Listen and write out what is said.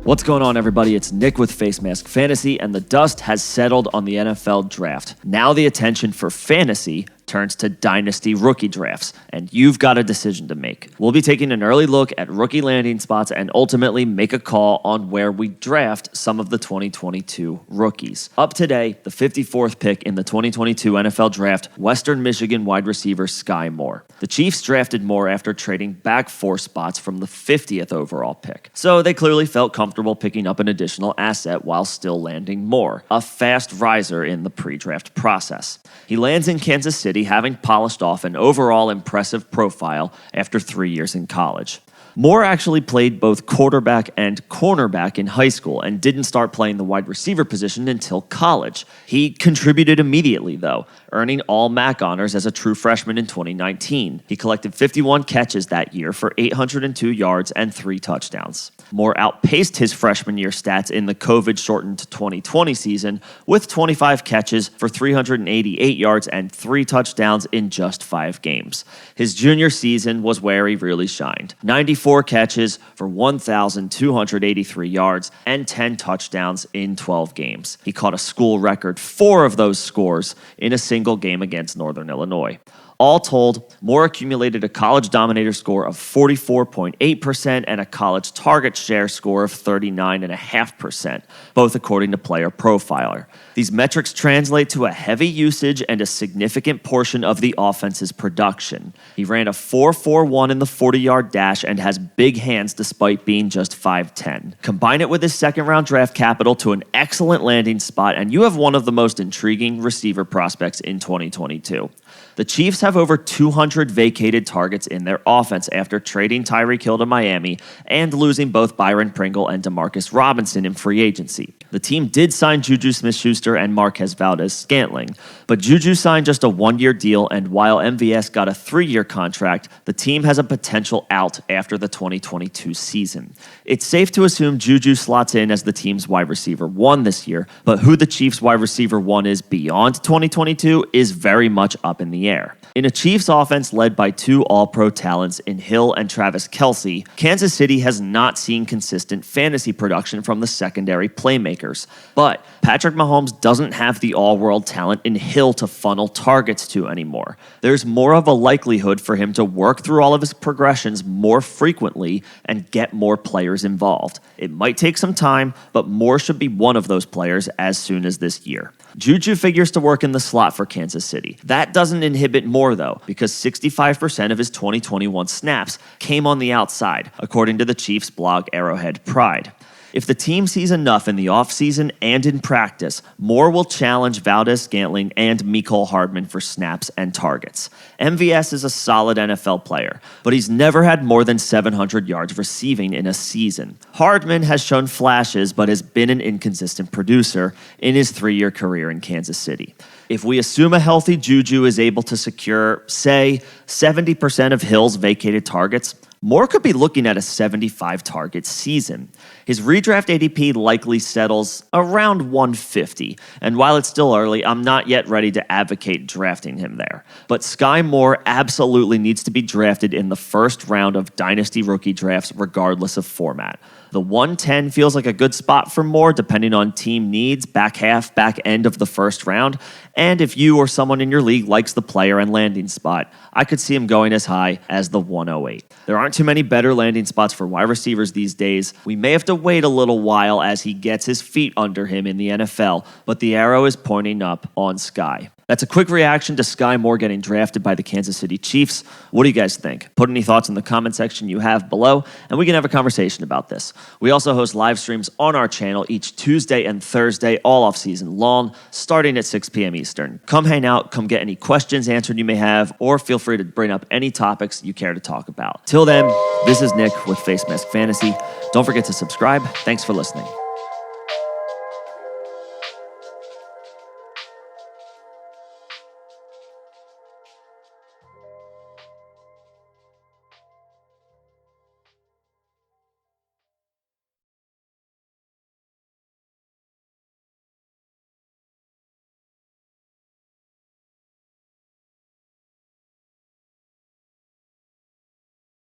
What's going on, everybody? It's Nick with Facemask Fantasy, and the dust has settled on the NFL draft. Now the attention for fantasy turns to dynasty rookie drafts, and you've got a decision to make. We'll be taking an early look at rookie landing spots and ultimately make a call on where we draft some of the 2022 rookies. Up today, the 54th pick in the 2022 NFL Draft, Western Michigan wide receiver Skyy Moore. The Chiefs drafted Moore after trading back 4 spots from the 50th overall pick, so they clearly felt comfortable picking up an additional asset while still landing Moore, a fast riser in the pre-draft process. He lands in Kansas City, having polished off an overall impressive profile after 3 years in college. Moore actually played both quarterback and cornerback in high school and didn't start playing the wide receiver position until college. He contributed immediately, though, earning all MAC honors as a true freshman in 2019. He collected 51 catches that year for 802 yards and 3 touchdowns. Moore outpaced his freshman year stats in the COVID-shortened 2020 season with 25 catches for 388 yards and 3 touchdowns in just 5 games. His junior season was where he really shined. 94 catches for 1,283 yards and 10 touchdowns in 12 games. He caught a school record 4 of those scores in a single game against Northern Illinois. All told, Moore accumulated a college dominator score of 44.8% and a college target share score of 39.5%, both according to PlayerProfiler. These metrics translate to a heavy usage and a significant portion of the offense's production. He ran a 4.41 in the 40-yard dash and has big hands despite being just 5'10". Combine it with his second-round draft capital to an excellent landing spot, and you have one of the most intriguing receiver prospects in 2022. The Chiefs have over 200 vacated targets in their offense after trading Tyreek Hill to Miami and losing both Byron Pringle and Demarcus Robinson in free agency. The team did sign Juju Smith-Schuster and Marquez Valdes-Scantling, but Juju signed just a 1-year deal, and while MVS got a 3-year contract, the team has a potential out after the 2022 season. It's safe to assume Juju slots in as the team's wide receiver 1 this year, but who the Chiefs' wide receiver 1 is beyond 2022 is very much up in the air. In a Chiefs offense led by 2 all-pro talents in Hill and Travis Kelce, Kansas City has not seen consistent fantasy production from the secondary playmakers. But Patrick Mahomes doesn't have the all-world talent in Hill to funnel targets to anymore. There's more of a likelihood for him to work through all of his progressions more frequently and get more players involved. It might take some time, but Moore should be one of those players as soon as this year. Juju figures to work in the slot for Kansas City. That doesn't inhibit Moore, though, because 65% of his 2021 snaps came on the outside, according to the Chiefs blog Arrowhead Pride. If the team sees enough in the offseason and in practice, Moore will challenge Valdes-Scantling and Mecole Hardman for snaps and targets. MVS is a solid NFL player, but he's never had more than 700 yards receiving in a season. Hardman has shown flashes, but has been an inconsistent producer in his 3-year career in Kansas City. If we assume a healthy Juju is able to secure, say, 70% of Hill's vacated targets, Moore could be looking at a 75-target season. His redraft ADP likely settles around 150, and while it's still early, I'm not yet ready to advocate drafting him there. But Skyy Moore absolutely needs to be drafted in the first round of dynasty rookie drafts regardless of format. The 110 feels like a good spot for Moore depending on team needs, back end of the first round, and if you or someone in your league likes the player and landing spot, I could see him going as high as the 108. There aren't too many better landing spots for wide receivers these days. We may have to wait a little while as he gets his feet under him in the NFL, but the arrow is pointing up on Skyy. That's a quick reaction to Skyy Moore getting drafted by the Kansas City Chiefs. What do you guys think? Put any thoughts in the comment section you have below, and we can have a conversation about this. We also host live streams on our channel each Tuesday and Thursday, all off season long, starting at 6 p.m. Eastern. Come hang out, come get any questions answered you may have, or feel free to bring up any topics you care to talk about. Till then, this is Nick with Facemask Fantasy. Don't forget to subscribe. Thanks for listening.